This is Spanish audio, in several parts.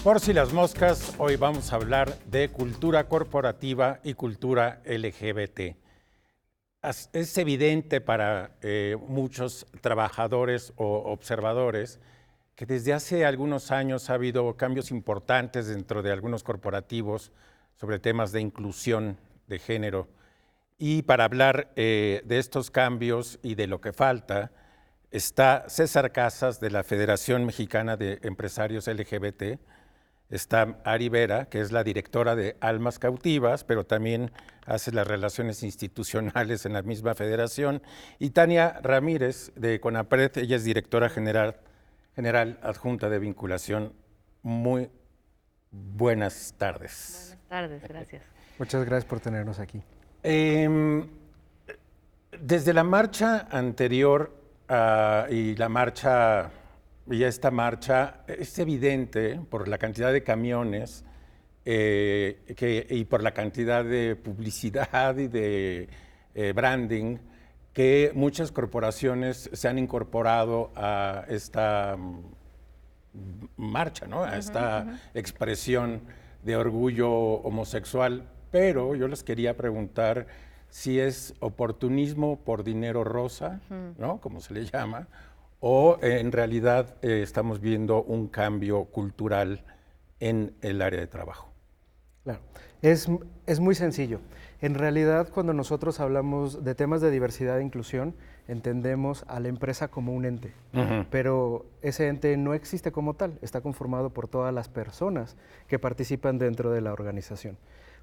Por si las moscas, hoy vamos a hablar de cultura corporativa y cultura LGBT. Es evidente para muchos trabajadores o observadores que desde hace algunos años ha habido cambios importantes dentro de algunos corporativos sobre temas de inclusión de género. Y para hablar de estos cambios y de lo que falta, está César Casas de la Federación Mexicana de Empresarios LGBT, está Ari Vera, que es la directora de Almas Cautivas, pero también hace las relaciones institucionales en la misma federación, y Tania Ramírez de CONAPRED, ella es directora general adjunta de vinculación. Muy buenas tardes. Buenas tardes, gracias. Muchas gracias por tenernos aquí. Desde la marcha anterior y esta marcha, es evidente por la cantidad de camiones y por la cantidad de publicidad y de branding que muchas corporaciones se han incorporado a esta marcha, ¿no? A esta expresión de orgullo homosexual. Pero yo les quería preguntar si es oportunismo por dinero rosa, ¿no? Como se le llama, o en realidad estamos viendo un cambio cultural en el área de trabajo. Claro, es muy sencillo. En realidad, cuando nosotros hablamos de temas de diversidad e inclusión, entendemos a la empresa como un ente, pero ese ente no existe como tal, está conformado por todas las personas que participan dentro de la organización.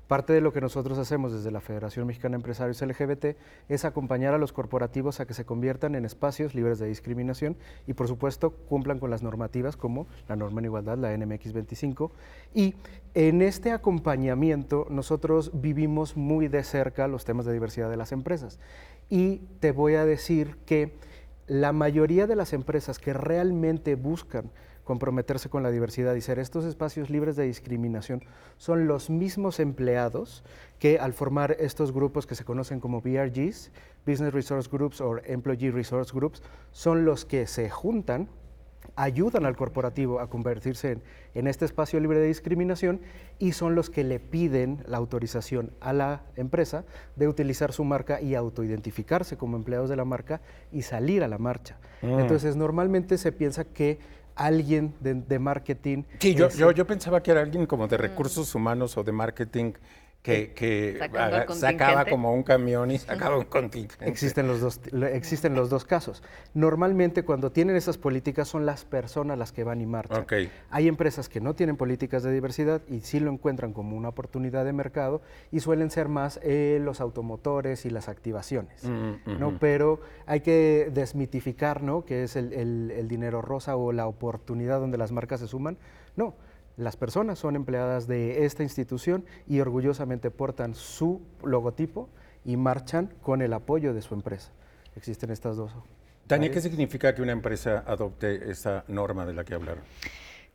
Parte de lo que nosotros hacemos desde la Federación Mexicana de Empresarios LGBT es acompañar a los corporativos a que se conviertan en espacios libres de discriminación y, por supuesto, cumplan con las normativas como la norma en igualdad, la NMX 25. Y en este acompañamiento nosotros vivimos muy de cerca los temas de diversidad de las empresas. Y te voy a decir que la mayoría de las empresas que realmente buscan comprometerse con la diversidad y ser estos espacios libres de discriminación son los mismos empleados que al formar estos grupos que se conocen como BRGs, Business Resource Groups o Employee Resource Groups, son los que se juntan, ayudan al corporativo a convertirse en este espacio libre de discriminación y son los que le piden la autorización a la empresa de utilizar su marca y autoidentificarse como empleados de la marca y salir a la marcha. Entonces, normalmente se piensa que alguien de marketing... Sí, yo pensaba que era alguien como de recursos humanos o de marketing que sacaba como un camión y sacaba un contingente. Existen los dos casos. Normalmente cuando tienen esas políticas son las personas las que van y marchan. Okay. Hay empresas que no tienen políticas de diversidad y sí lo encuentran como una oportunidad de mercado y suelen ser más los automotores y las activaciones, ¿no? Pero hay que desmitificar, ¿no?, que es el dinero rosa o la oportunidad donde las marcas se suman. No. Las personas son empleadas de esta institución y orgullosamente portan su logotipo y marchan con el apoyo de su empresa. Existen estas dos. Tania, ¿qué significa que una empresa adopte esa norma de la que hablaron?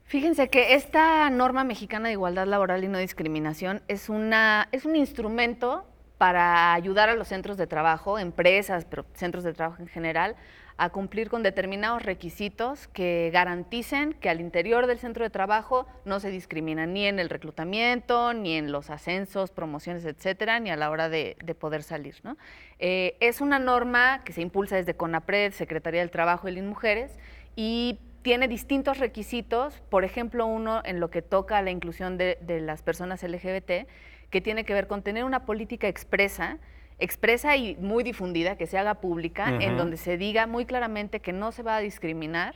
Fíjense que esta norma mexicana de igualdad laboral y no discriminación es un instrumento para ayudar a los centros de trabajo, empresas, pero centros de trabajo en general, a cumplir con determinados requisitos que garanticen que al interior del centro de trabajo no se discrimina ni en el reclutamiento, ni en los ascensos, promociones, etcétera, ni a la hora de poder salir, ¿no? Es una norma que se impulsa desde CONAPRED, Secretaría del Trabajo y Mujeres, y tiene distintos requisitos, por ejemplo, uno en lo que toca a la inclusión de las personas LGBT, que tiene que ver con tener una política expresa y muy difundida, que se haga pública, en donde se diga muy claramente que no se va a discriminar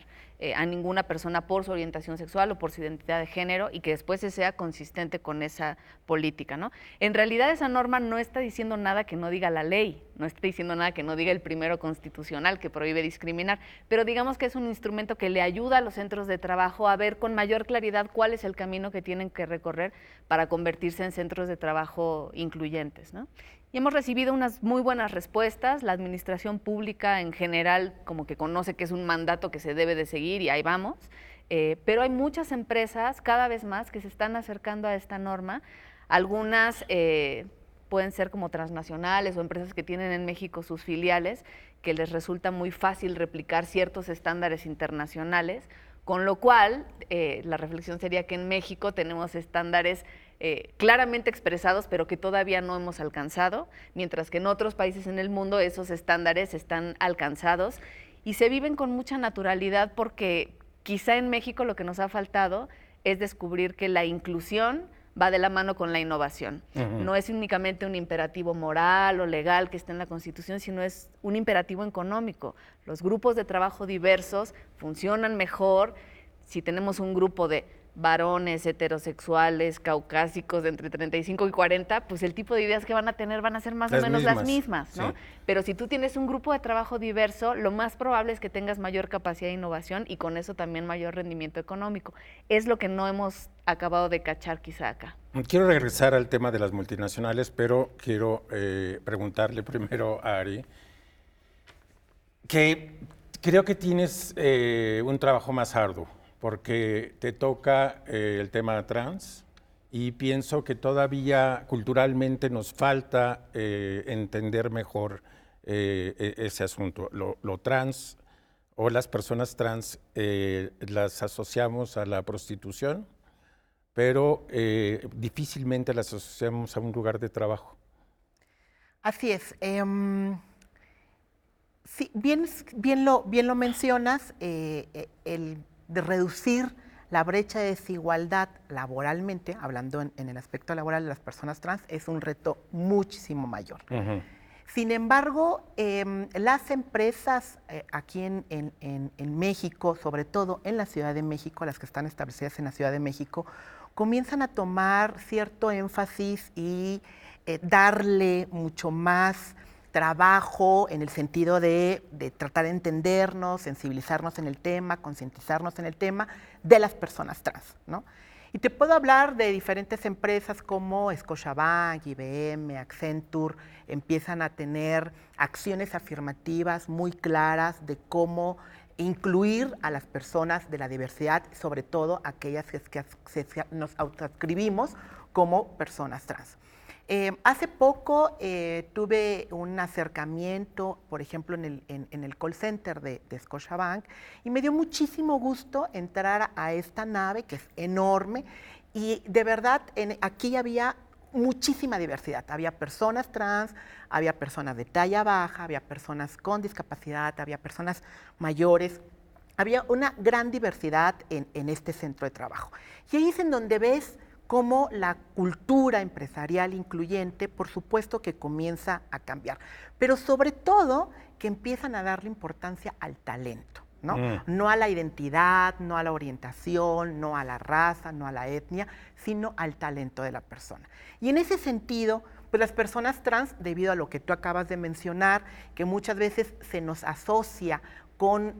a ninguna persona por su orientación sexual o por su identidad de género y que después se sea consistente con esa política, ¿no? En realidad esa norma no está diciendo nada que no diga la ley, no está diciendo nada que no diga el primero constitucional que prohíbe discriminar, pero digamos que es un instrumento que le ayuda a los centros de trabajo a ver con mayor claridad cuál es el camino que tienen que recorrer para convertirse en centros de trabajo incluyentes, ¿no? Y hemos recibido unas muy buenas respuestas. La administración pública en general como que conoce que es un mandato que se debe de seguir y ahí vamos, pero hay muchas empresas cada vez más que se están acercando a esta norma. Algunas pueden ser como transnacionales o empresas que tienen en México sus filiales, que les resulta muy fácil replicar ciertos estándares internacionales, Con lo cual, la reflexión sería que en México tenemos estándares claramente expresados, pero que todavía no hemos alcanzado, mientras que en otros países en el mundo esos estándares están alcanzados y se viven con mucha naturalidad, porque quizá en México lo que nos ha faltado es descubrir que la inclusión va de la mano con la innovación. No es únicamente un imperativo moral o legal que está en la Constitución, sino es un imperativo económico. Los grupos de trabajo diversos funcionan mejor si tenemos un grupo de varones heterosexuales, caucásicos de entre 35 y 40, pues el tipo de ideas que van a tener van a ser más o menos las mismas, ¿no? Sí. Pero si tú tienes un grupo de trabajo diverso, lo más probable es que tengas mayor capacidad de innovación y con eso también mayor rendimiento económico. Es lo que no hemos acabado de cachar quizá acá. Quiero regresar al tema de las multinacionales, pero quiero preguntarle primero a Ari, que creo que tienes un trabajo más arduo, porque te toca el tema trans y pienso que todavía culturalmente nos falta entender mejor ese asunto. Lo trans o las personas trans las asociamos a la prostitución, pero difícilmente las asociamos a un lugar de trabajo. Así es. Sí, bien lo mencionas, el de reducir la brecha de desigualdad laboralmente, hablando en el aspecto laboral de las personas trans, es un reto muchísimo mayor. Sin embargo, las empresas aquí en México, sobre todo en la Ciudad de México, las que están establecidas en la Ciudad de México, comienzan a tomar cierto énfasis y darle mucho más trabajo en el sentido de tratar de entendernos, sensibilizarnos en el tema, concientizarnos en el tema de las personas trans, ¿no? Y te puedo hablar de diferentes empresas como Scotiabank, IBM, Accenture, empiezan a tener acciones afirmativas muy claras de cómo incluir a las personas de la diversidad, sobre todo aquellas que nos autoadscribimos como personas trans. Hace poco tuve un acercamiento, por ejemplo, en el call center de Scotiabank, y me dio muchísimo gusto entrar a esta nave, que es enorme, y de verdad aquí había muchísima diversidad. Había personas trans, había personas de talla baja, había personas con discapacidad, había personas mayores. Había una gran diversidad en este centro de trabajo. Y ahí es en donde ves cómo la cultura empresarial incluyente, por supuesto que comienza a cambiar, pero sobre todo que empiezan a darle importancia al talento, ¿no? No a la identidad, no a la orientación, no a la raza, no a la etnia, sino al talento de la persona. Y en ese sentido, pues las personas trans, debido a lo que tú acabas de mencionar, que muchas veces se nos asocia con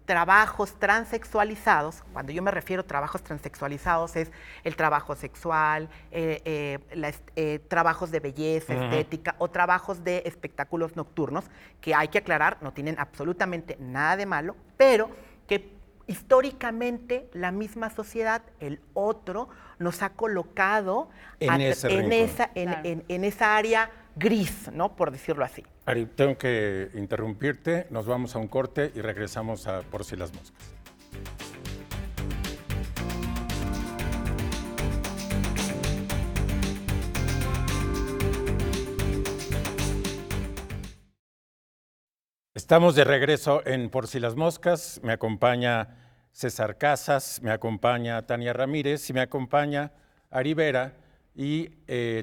trabajos transexualizados. Cuando yo me refiero a trabajos transexualizados es el trabajo sexual, trabajos de belleza, estética o trabajos de espectáculos nocturnos, que hay que aclarar, no tienen absolutamente nada de malo, pero que históricamente la misma sociedad, el otro, nos ha colocado en esa área gris, ¿no? Por decirlo así. Ari, tengo que interrumpirte, nos vamos a un corte y regresamos a Por si las moscas. Estamos de regreso en Por si las moscas, me acompaña César Casas, me acompaña Tania Ramírez y me acompaña Ari Vera. Y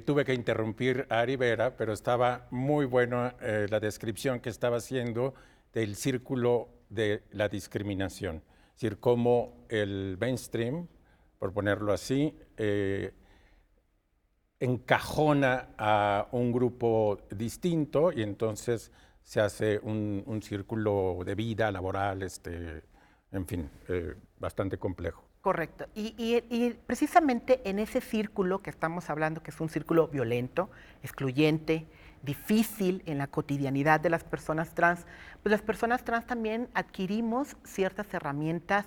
tuve que interrumpir a Ari Vera, pero estaba muy buena la descripción que estaba haciendo del círculo de la discriminación. Es decir, cómo el mainstream, por ponerlo así, encajona a un grupo distinto y entonces se hace un círculo de vida laboral, en fin, bastante complejo. Correcto. Y precisamente en ese círculo que estamos hablando, que es un círculo violento, excluyente, difícil en la cotidianidad de las personas trans, pues las personas trans también adquirimos ciertas herramientas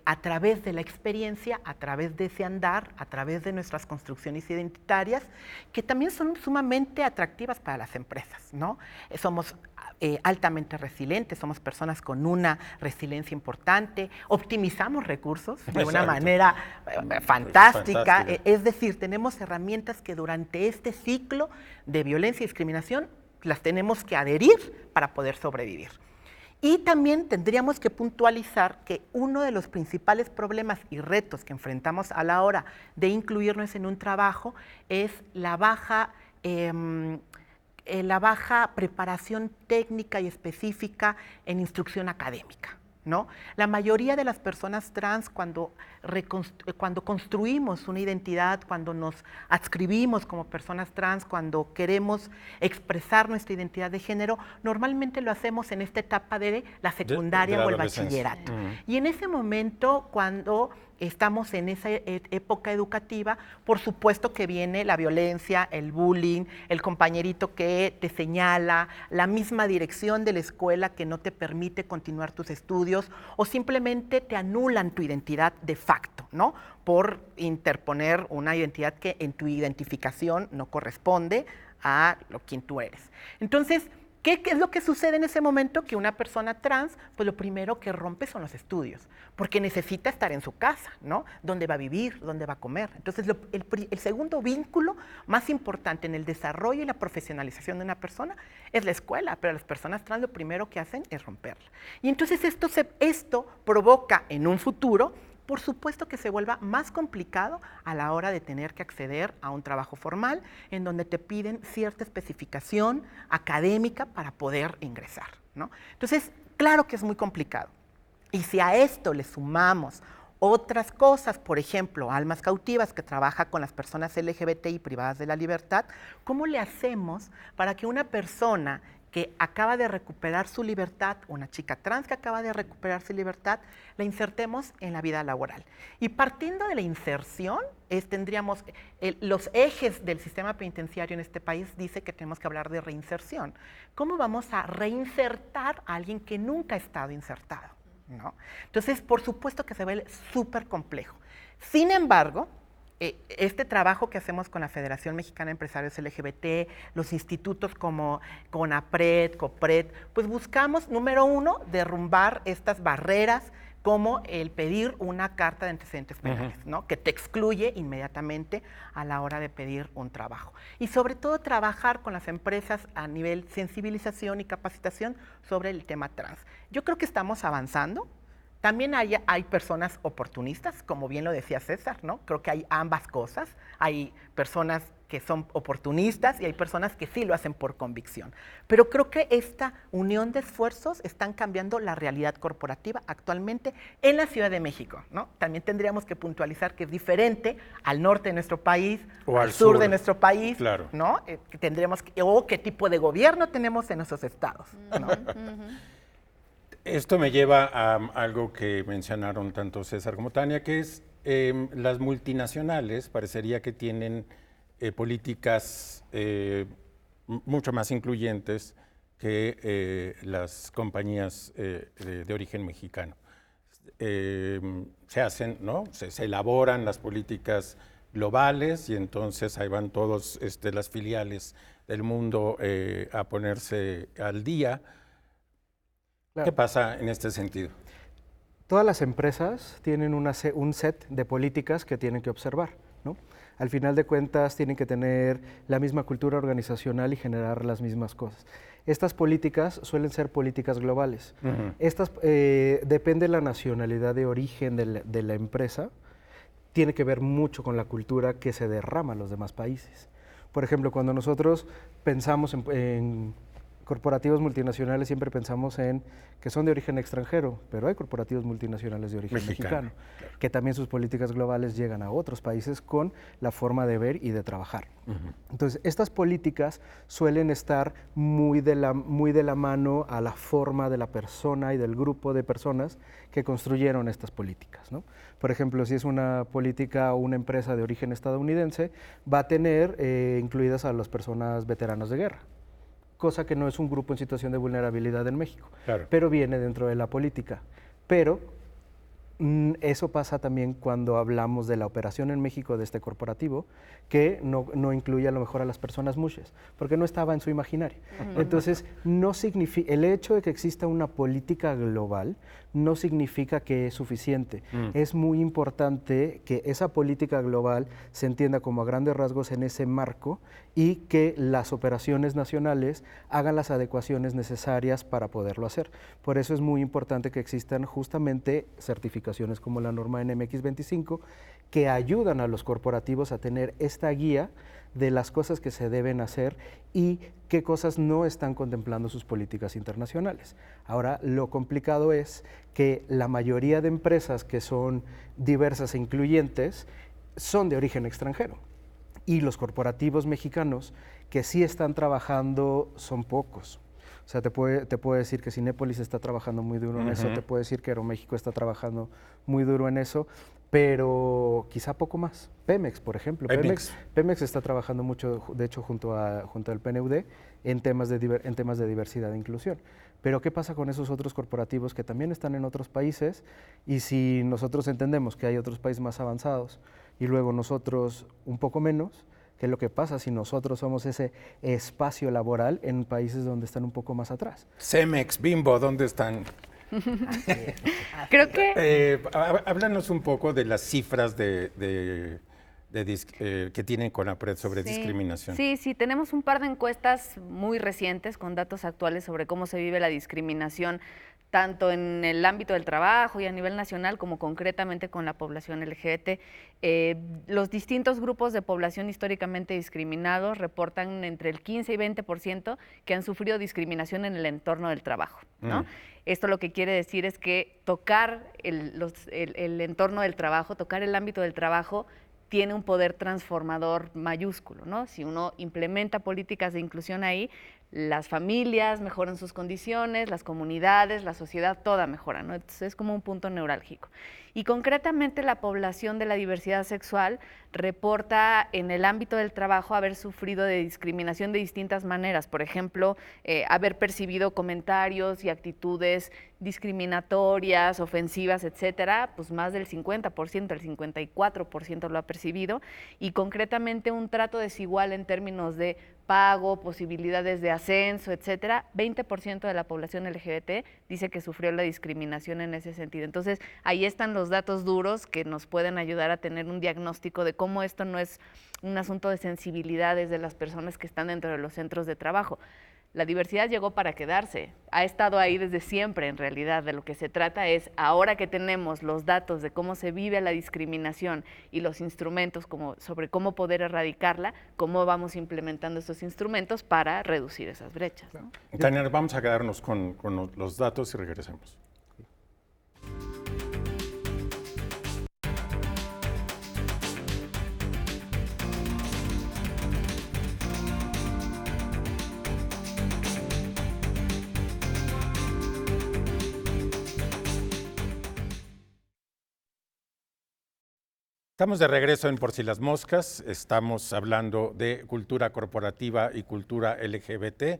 a través de la experiencia, a través de ese andar, a través de nuestras construcciones identitarias, que también son sumamente atractivas para las empresas, ¿no? Somos altamente resilientes, somos personas con una resiliencia importante, optimizamos recursos de una manera fantástica, es decir, tenemos herramientas que durante este ciclo de violencia y discriminación las tenemos que adherir para poder sobrevivir. Y también tendríamos que puntualizar que uno de los principales problemas y retos que enfrentamos a la hora de incluirnos en un trabajo es la baja preparación técnica y específica en instrucción académica, ¿no? La mayoría de las personas trans, cuando construimos una identidad, cuando nos adscribimos como personas trans, cuando queremos expresar nuestra identidad de género, normalmente lo hacemos en esta etapa de la secundaria o el bachillerato. Y en ese momento, cuando estamos en esa época educativa, por supuesto que viene la violencia, el bullying, el compañerito que te señala, la misma dirección de la escuela que no te permite continuar tus estudios o simplemente te anulan tu identidad de facto, ¿no? Por interponer una identidad que en tu identificación no corresponde a quien tú eres. Entonces, ¿qué es lo que sucede en ese momento? Que una persona trans, pues lo primero que rompe son los estudios, porque necesita estar en su casa, ¿no? ¿Dónde va a vivir? ¿Dónde va a comer? Entonces, el segundo vínculo más importante en el desarrollo y la profesionalización de una persona es la escuela, pero las personas trans lo primero que hacen es romperla. Y entonces esto provoca en un futuro, por supuesto que se vuelva más complicado a la hora de tener que acceder a un trabajo formal en donde te piden cierta especificación académica para poder ingresar, ¿no? Entonces, claro que es muy complicado. Y si a esto le sumamos otras cosas, por ejemplo, Almas Cautivas, que trabaja con las personas LGBTI privadas de la libertad, ¿cómo le hacemos para que una persona que acaba de recuperar su libertad, una chica trans que acaba de recuperar su libertad, la insertemos en la vida laboral? Y partiendo de la inserción, tendríamos los ejes del sistema penitenciario en este país, dice que tenemos que hablar de reinserción. ¿Cómo vamos a reinsertar a alguien que nunca ha estado insertado, ¿no? Entonces, por supuesto que se ve súper complejo. Sin embargo, este trabajo que hacemos con la Federación Mexicana de Empresarios LGBT, los institutos como CONAPRED, COPRED, pues buscamos, número uno, derrumbar estas barreras como el pedir una carta de antecedentes penales, ¿no? Que te excluye inmediatamente a la hora de pedir un trabajo. Y sobre todo trabajar con las empresas a nivel sensibilización y capacitación sobre el tema trans. Yo creo que estamos avanzando. También hay personas oportunistas, como bien lo decía César, ¿no? Creo que hay ambas cosas. Hay personas que son oportunistas y hay personas que sí lo hacen por convicción. Pero creo que esta unión de esfuerzos están cambiando la realidad corporativa actualmente en la Ciudad de México, ¿no? También tendríamos que puntualizar que es diferente al norte de nuestro país, o al sur de nuestro país, claro, ¿no? O qué tipo de gobierno tenemos en esos estados, ¿no? Esto me lleva a algo que mencionaron tanto César como Tania, que es las multinacionales parecería que tienen políticas mucho más incluyentes que las compañías de origen mexicano. Se hacen, ¿no? Se elaboran las políticas globales y entonces ahí van todas las filiales del mundo a ponerse al día. Claro. ¿Qué pasa en este sentido? Todas las empresas tienen un set de políticas que tienen que observar, ¿no? Al final de cuentas tienen que tener la misma cultura organizacional y generar las mismas cosas. Estas políticas suelen ser políticas globales. Estas depende de la nacionalidad de origen de la empresa, tiene que ver mucho con la cultura que se derrama en los demás países. Por ejemplo, cuando nosotros pensamos en corporativos multinacionales, siempre pensamos en que son de origen extranjero, pero hay corporativos multinacionales de origen mexicano, claro, que también sus políticas globales llegan a otros países con la forma de ver y de trabajar. Entonces, estas políticas suelen estar muy de la mano a la forma de la persona y del grupo de personas que construyeron estas políticas, ¿no? Por ejemplo, si es una política o una empresa de origen estadounidense, va a tener incluidas a las personas veteranas de guerra, cosa que no es un grupo en situación de vulnerabilidad en México, claro, pero viene dentro de la política. Pero Eso pasa también cuando hablamos de la operación en México de este corporativo, que no incluye a lo mejor a las personas mushes, porque no estaba en su imaginario. Entonces, no significa, el hecho de que exista una política global no significa que es suficiente. Es muy importante que esa política global se entienda como a grandes rasgos en ese marco y que las operaciones nacionales hagan las adecuaciones necesarias para poderlo hacer. Por eso es muy importante que existan justamente certificaciones como la norma NMX 25 que ayudan a los corporativos a tener esta guía de las cosas que se deben hacer y qué cosas no están contemplando sus políticas internacionales. Ahora, lo complicado es que la mayoría de empresas que son diversas e incluyentes son de origen extranjero y los corporativos mexicanos que sí están trabajando son pocos. O sea, te puedo decir que Cinépolis está trabajando muy duro en eso, te puedo decir que Aeroméxico está trabajando muy duro en eso, pero quizá poco más. Pemex, por ejemplo. Pemex está trabajando mucho, de hecho, junto al PNUD en temas de diversidad e inclusión. Pero ¿qué pasa con esos otros corporativos que también están en otros países? Y si nosotros entendemos que hay otros países más avanzados y luego nosotros un poco menos, ¿qué es lo que pasa si nosotros somos ese espacio laboral en países donde están un poco más atrás? Cemex, Bimbo, ¿dónde están? Creo que Háblanos un poco de las cifras que tienen CONAPRED sobre discriminación. Sí, tenemos un par de encuestas muy recientes con datos actuales sobre cómo se vive la discriminación tanto en el ámbito del trabajo y a nivel nacional como concretamente con la población LGBT. Los distintos grupos de población históricamente discriminados reportan entre el 15 y 20% que han sufrido discriminación en el entorno del trabajo, ¿no? Esto lo que quiere decir es que tocar el entorno del trabajo, tocar el ámbito del trabajo, tiene un poder transformador mayúsculo, ¿no? Si uno implementa políticas de inclusión ahí, las familias mejoran sus condiciones, las comunidades, la sociedad, toda mejora, ¿no? Entonces es como un punto neurálgico. Y concretamente la población de la diversidad sexual reporta en el ámbito del trabajo haber sufrido de discriminación de distintas maneras. Por ejemplo, haber percibido comentarios y actitudes discriminatorias, ofensivas, etcétera, pues más del 50%, el 54% lo ha percibido, y concretamente un trato desigual en términos de pago, posibilidades de ascenso, etcétera. 20% de la población LGBT dice que sufrió la discriminación en ese sentido. Entonces, ahí están los datos duros que nos pueden ayudar a tener un diagnóstico de cómo esto no es un asunto de sensibilidades de las personas que están dentro de los centros de trabajo. La diversidad llegó para quedarse, ha estado ahí desde siempre en realidad. De lo que se trata es, ahora que tenemos los datos de cómo se vive la discriminación y los instrumentos sobre cómo poder erradicarla, cómo vamos implementando estos instrumentos para reducir esas brechas, ¿no? Tania, vamos a quedarnos con los datos y regresamos. Estamos de regreso en Por si las moscas, estamos hablando de cultura corporativa y cultura LGBT.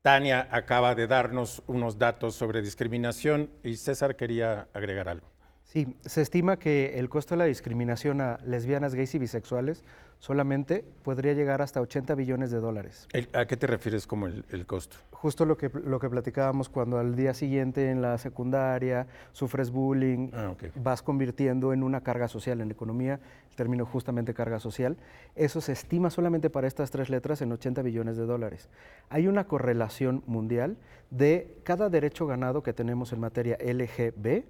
Tania acaba de darnos unos datos sobre discriminación y César quería agregar algo. Sí, se estima que el costo de la discriminación a lesbianas, gays y bisexuales solamente podría llegar hasta 80 billones de dólares. ¿A qué te refieres como el costo? Justo lo que platicábamos cuando al día siguiente en la secundaria sufres bullying, vas convirtiendo en una carga social en la economía, el término justamente carga social. Eso se estima solamente para estas tres letras en 80 billones de dólares. Hay una correlación mundial de cada derecho ganado que tenemos en materia LGB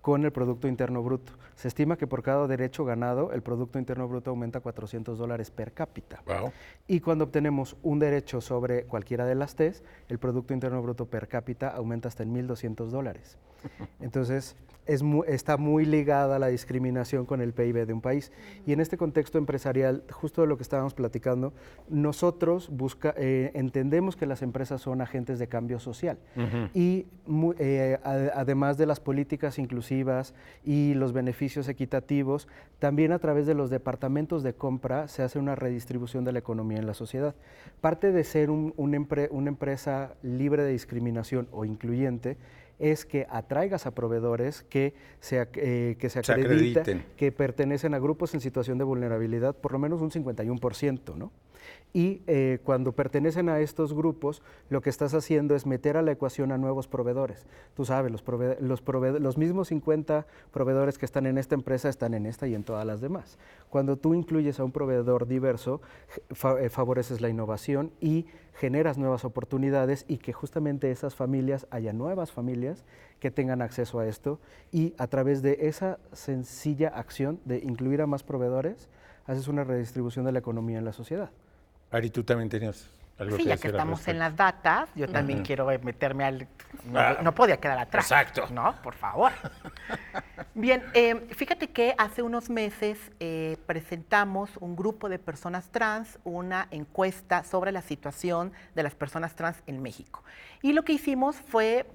con el Producto Interno Bruto. Se estima que por cada derecho ganado, el Producto Interno Bruto aumenta $400 per cápita. Wow. Y cuando obtenemos un derecho sobre cualquiera de las T's, el Producto Interno Bruto per cápita aumenta hasta en $1,200. Entonces, está muy ligada la discriminación con el PIB de un país. Y en este contexto empresarial, justo de lo que estábamos platicando, nosotros entendemos que las empresas son agentes de cambio social. Y además de las políticas inclusivas y los beneficios equitativos, también a través de los departamentos de compra se hace una redistribución de la economía en la sociedad. Parte de ser una empresa libre de discriminación o incluyente es que atraigas a proveedores que se acrediten, que pertenecen a grupos en situación de vulnerabilidad, por lo menos un 51%, ¿no? Y cuando pertenecen a estos grupos, lo que estás haciendo es meter a la ecuación a nuevos proveedores. Tú sabes, los mismos 50 proveedores que están en esta empresa están en esta y en todas las demás. Cuando tú incluyes a un proveedor diverso, favoreces la innovación y generas nuevas oportunidades y que justamente esas familias, haya nuevas familias que tengan acceso a esto y a través de esa sencilla acción de incluir a más proveedores, haces una redistribución de la economía en la sociedad. Ari, tú también tenías algo que Sí, ya decir que al estamos en respecto. las datas, yo también quiero meterme al... No podía quedar atrás. Exacto. No, por favor. Bien, fíjate que hace unos meses presentamos un grupo de personas trans, una encuesta sobre la situación de las personas trans en México. Y lo que hicimos fue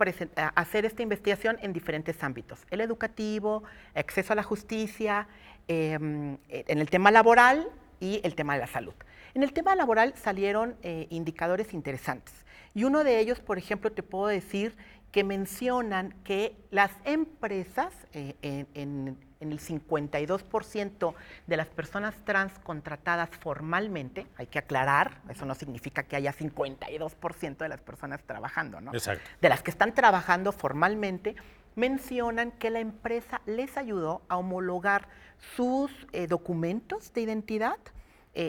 hacer esta investigación en diferentes ámbitos: el educativo, acceso a la justicia, en el tema laboral y el tema de la salud. En el tema laboral salieron indicadores interesantes. Y uno de ellos, por ejemplo, te puedo decir que mencionan que las empresas, en el 52% de las personas trans contratadas formalmente, hay que aclarar, eso no significa que haya 52% de las personas trabajando, ¿no? Exacto. De las que están trabajando formalmente, mencionan que la empresa les ayudó a homologar sus documentos de identidad,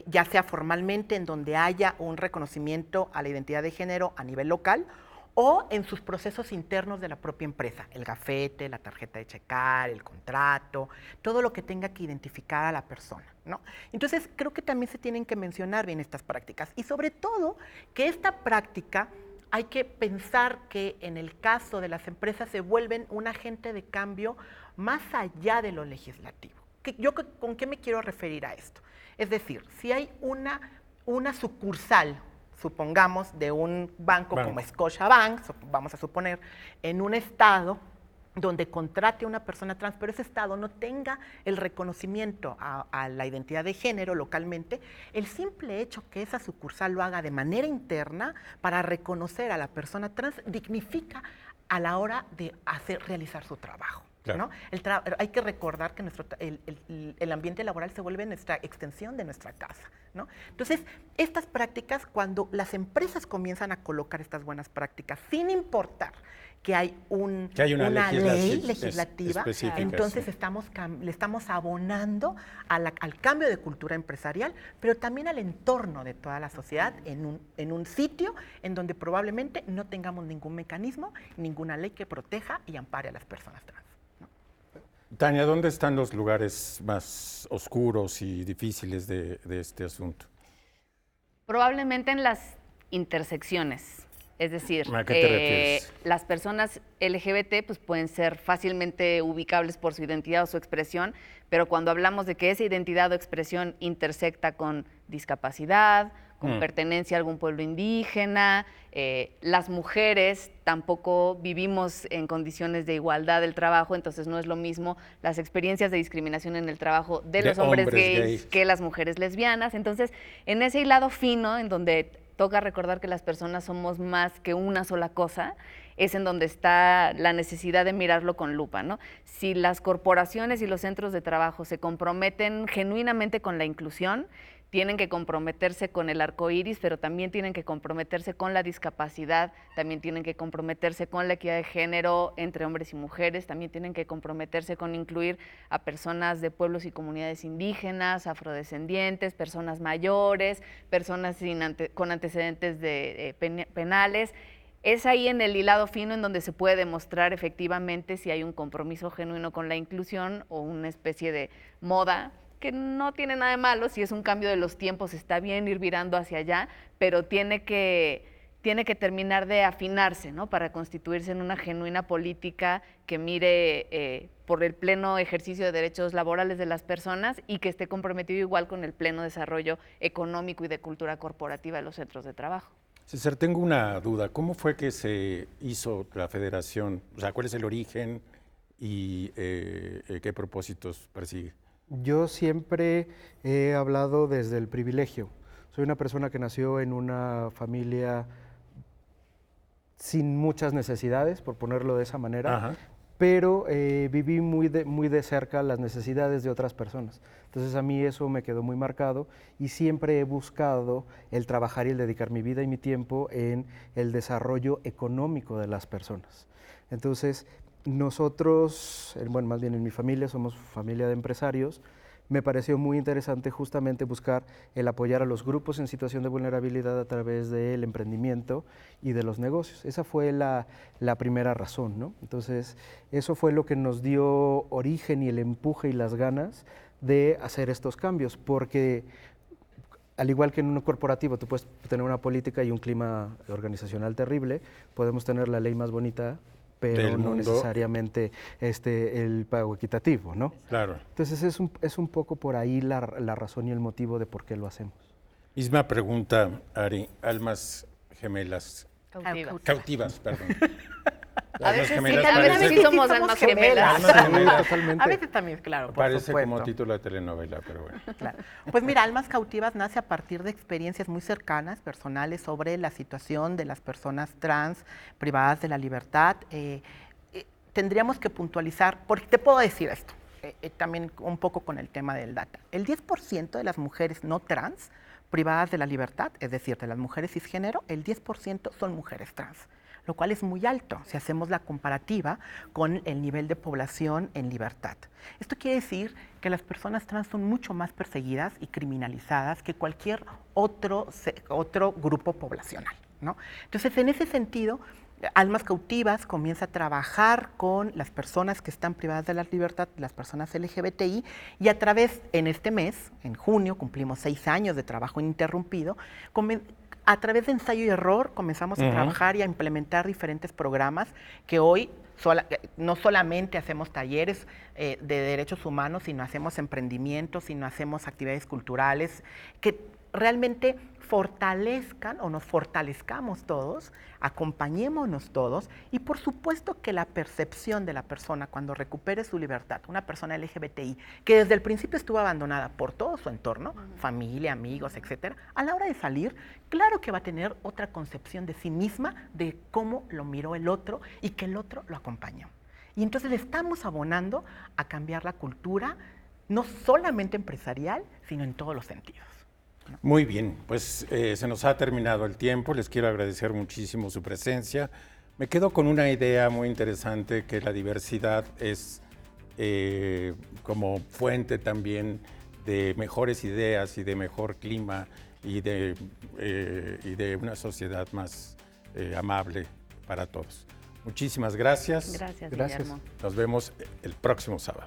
ya sea formalmente en donde haya un reconocimiento a la identidad de género a nivel local o en sus procesos internos de la propia empresa, el gafete, la tarjeta de checar, el contrato, todo lo que tenga que identificar a la persona, ¿no? Entonces, creo que también se tienen que mencionar bien estas prácticas y sobre todo que esta práctica hay que pensar que en el caso de las empresas se vuelven un agente de cambio más allá de lo legislativo. ¿Con qué me quiero referir a esto? Es decir, si hay una sucursal, supongamos, de un banco como Scotiabank, vamos a suponer, en un estado donde contrate a una persona trans, pero ese estado no tenga el reconocimiento a la identidad de género localmente, el simple hecho que esa sucursal lo haga de manera interna para reconocer a la persona trans dignifica a la hora de realizar su trabajo. Claro. ¿No? Hay que recordar que el ambiente laboral se vuelve nuestra extensión de nuestra casa, ¿no? Entonces, estas prácticas, cuando las empresas comienzan a colocar estas buenas prácticas, sin importar que hay una ley legislativa, entonces sí, le estamos abonando al cambio de cultura empresarial, pero también al entorno de toda la sociedad en un sitio en donde probablemente no tengamos ningún mecanismo, ninguna ley que proteja y ampare a las personas trans. Tania, ¿dónde están los lugares más oscuros y difíciles de este asunto? Probablemente en las intersecciones. Es decir, ¿a qué te refieres? Las personas LGBT pues, pueden ser fácilmente ubicables por su identidad o su expresión, pero cuando hablamos de que esa identidad o expresión intersecta con discapacidad, con pertenencia a algún pueblo indígena, las mujeres tampoco vivimos en condiciones de igualdad del trabajo, entonces no es lo mismo las experiencias de discriminación en el trabajo de los hombres gays que las mujeres lesbianas. Entonces, en ese hilado fino, en donde toca recordar que las personas somos más que una sola cosa, es en donde está la necesidad de mirarlo con lupa, ¿no? Si las corporaciones y los centros de trabajo se comprometen genuinamente con la inclusión, tienen que comprometerse con el arco iris, pero también tienen que comprometerse con la discapacidad, también tienen que comprometerse con la equidad de género entre hombres y mujeres, también tienen que comprometerse con incluir a personas de pueblos y comunidades indígenas, afrodescendientes, personas mayores, personas con antecedentes penales. Es ahí en el hilado fino en donde se puede demostrar efectivamente si hay un compromiso genuino con la inclusión o una especie de moda, que no tiene nada de malo, si es un cambio de los tiempos, está bien ir virando hacia allá, pero tiene que terminar de afinarse, ¿no? Para constituirse en una genuina política que mire por el pleno ejercicio de derechos laborales de las personas y que esté comprometido igual con el pleno desarrollo económico y de cultura corporativa de los centros de trabajo. César, tengo una duda. ¿Cómo fue que se hizo la federación? O sea, ¿cuál es el origen y qué propósitos persigue? Yo siempre he hablado desde el privilegio. Soy una persona que nació en una familia sin muchas necesidades, por ponerlo de esa manera, Ajá. pero viví muy de cerca las necesidades de otras personas. Entonces a mí eso me quedó muy marcado y siempre he buscado el trabajar y el dedicar mi vida y mi tiempo en el desarrollo económico de las personas. Entonces nosotros, bueno, más bien en mi familia, somos familia de empresarios. Me pareció muy interesante justamente buscar el apoyar a los grupos en situación de vulnerabilidad a través del emprendimiento y de los negocios. Esa fue la primera razón, ¿no? Entonces, eso fue lo que nos dio origen y el empuje y las ganas de hacer estos cambios, porque al igual que en un corporativo tú puedes tener una política y un clima organizacional terrible, podemos tener la ley más bonita, pero Del no mundo. necesariamente el pago equitativo, ¿no? Claro. Entonces es un poco por ahí la razón y el motivo de por qué lo hacemos. Misma pregunta, Ari. Almas gemelas. Cautivas, perdón. A veces sí, gemelas a veces parece- sí somos almas gemelas. Almas gemelas. Totalmente. A veces también, claro, por Parece supuesto. como título de telenovela, pero bueno. Claro. Pues mira, Almas Cautivas nace a partir de experiencias muy cercanas, personales, sobre la situación de las personas trans privadas de la libertad. Tendríamos que puntualizar, porque te puedo decir esto, también un poco con el tema del data. El 10% de las mujeres no trans privadas de la libertad, es decir, de las mujeres cisgénero, el 10% son mujeres trans, lo cual es muy alto si hacemos la comparativa con el nivel de población en libertad. Esto quiere decir que las personas trans son mucho más perseguidas y criminalizadas que cualquier otro grupo poblacional, ¿no? Entonces, en ese sentido, Almas Cautivas comienza a trabajar con las personas que están privadas de la libertad, las personas LGBTI, y a través, en este mes, en junio, cumplimos 6 años de trabajo ininterrumpido, a través de ensayo y error comenzamos a trabajar y a implementar diferentes programas que hoy no solamente hacemos talleres de derechos humanos, sino hacemos emprendimientos, sino hacemos actividades culturales que realmente fortalezcan o nos fortalezcamos todos, acompañémonos todos y por supuesto que la percepción de la persona cuando recupere su libertad, una persona LGBTI que desde el principio estuvo abandonada por todo su entorno, familia, amigos, etcétera, a la hora de salir, claro que va a tener otra concepción de sí misma, de cómo lo miró el otro y que el otro lo acompañó. Y entonces le estamos abonando a cambiar la cultura, no solamente empresarial, sino en todos los sentidos. Muy bien, pues se nos ha terminado el tiempo. Les quiero agradecer muchísimo su presencia. Me quedo con una idea muy interesante, que la diversidad es como fuente también de mejores ideas y de mejor clima y de una sociedad más amable para todos. Muchísimas gracias. Gracias, Gracias. Guillermo. Nos vemos el próximo sábado.